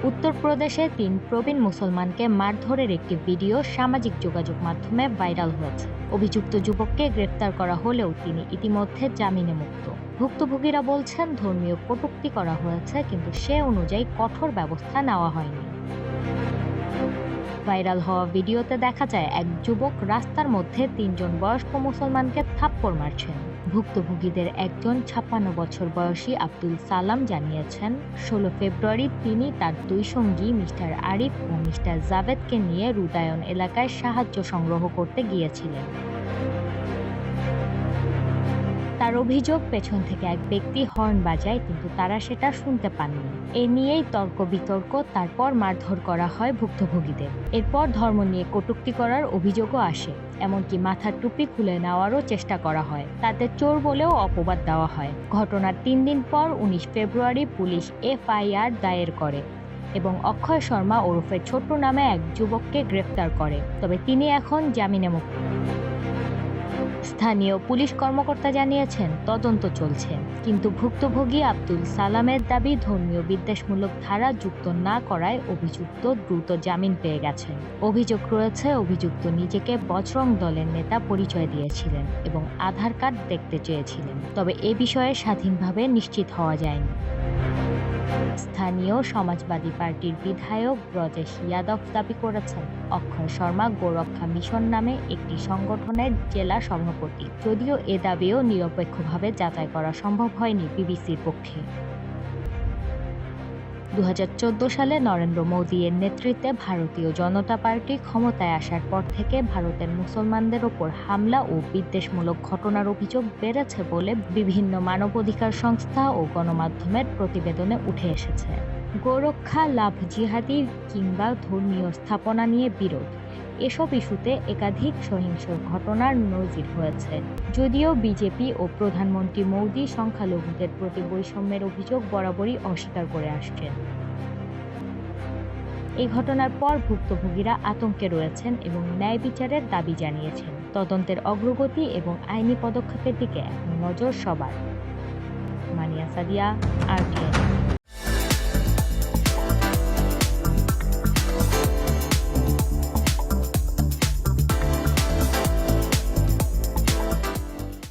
উত্তরপ্রদেশে ৩ প্রবীণ মুসলমানকে মারধরের একটি ভিডিও সামাজিক যোগাযোগ মাধ্যমে ভাইরাল হয়েছে। অভিযুক্ত যুবককে গ্রেফতার করা হলেও তিনি ইতিমধ্যে জামিনে মুক্ত। ভুক্তভোগীরা বলছেন ধর্মীয় কটূক্তি করা হয়েছে, কিন্তু সে অনুযায়ী কঠোর ব্যবস্থা নেওয়া হয়নি। ভাইরাল হওয়া ভিডিওতে দেখা যায় এক যুবক রাস্তার মধ্যে ৩ জন বয়স্ক মুসলমানকে থাপ্পড় মারছেন। ভুক্তভোগীদের একজন ৫৬ বছর বয়সী আব্দুল সালাম জানিয়েছেন, ১৬ ফেব্রুয়ারি তিনি তার ২ সঙ্গী মিস্টার আরিফ ও মিস্টার জাভেদকে নিয়ে রুদায়ন এলাকায় সাহায্য সংগ্রহ করতে গিয়েছিলেন। তার অভিযোগ, পেছন থেকে এক ব্যক্তি হর্ন বাজায়, কিন্তু তারা সেটা শুনতে পাননি। এ নিয়েই তর্ক-বিতর্ক, তারপর মারধর করা হয় ভুক্তভোগীদের। এরপর ধর্ম নিয়ে কটূক্তি করার অভিযোগও আসে, এমনকি মাথার টুপি খুলে নেওয়ারও চেষ্টা করা হয়। তাতে চোর বলেও অপবাদ দেওয়া হয়। ঘটনার ৩ দিন পর ১৯ ফেব্রুয়ারি পুলিশ এফআইআর দায়ের করে এবং অক্ষয় শর্মা ওরফে ছোট্টু নামে এক যুবককে গ্রেফতার করে, তবে তিনি এখন জামিনে মুক্ত। স্থানীয় পুলিশ কর্মকর্তা জানিয়েছেন তদন্ত চলছে, কিন্তু ভুক্তভোগী আব্দুল সালামের দাবি ধর্মীয় বিদ্বেষমূলক ধারা যুক্ত না করায় অভিযুক্ত দ্রুত জামিন পেয়ে গেছেন। অভিযোগ রয়েছে, অভিযুক্ত নিজেকে বজরং দলের নেতা পরিচয় দিয়েছিলেন এবং আধার কার্ড দেখতে চেয়েছিলেন, তবে এ বিষয়ে স্বাধীনভাবে নিশ্চিত হওয়া যায়নি। স্থানীয় সমাজবাদী পার্টির বিধায়ক ব্রজেশ যাদব দাবি করেছেন, অক্ষয় শর্মা গোরক্ষা মিশন নামে একটি সংগঠনের জেলা সভাপতি, যদিও এ দাবিও নিরপেক্ষভাবে যাচাই করা সম্ভব হয়নি বিবিসির পক্ষে। ২০১৪ সালে নরেন্দ্র মোদী এর নেতৃত্বে ভারতীয় জনতা পার্টি ক্ষমতায় আসার পর থেকে ভারতের মুসলমানদের ওপর হামলা ও বিদ্বেষমূলক ঘটনার অভিযোগ বেড়েছে বলে বিভিন্ন মানবাধিকার সংস্থা ও গণমাধ্যমের প্রতিবেদনে উঠে এসেছে। গোরক্ষা, লাভ জিহাদি কিংবা ধর্মীয় স্থাপনা নিয়ে বিরোধ, এসব ইস্যুতে একাধিক সহিংস ঘটনার নজির হয়েছে। যদিও বিজেপি ও প্রধানমন্ত্রী মোদী সংখ্যালঘুদের প্রতি বৈষম্যের অভিযোগ বরাবরই অস্বীকার করে আসছেন। এই ঘটনার পর ভুক্তভোগীরা আতঙ্কে রয়েছেন এবং ন্যায় বিচারের দাবি জানিয়েছেন। তদন্তের অগ্রগতি এবং আইনি পদক্ষেপের দিকে এখন নজর সবার। মানিয়া সাদিয়া, RTN।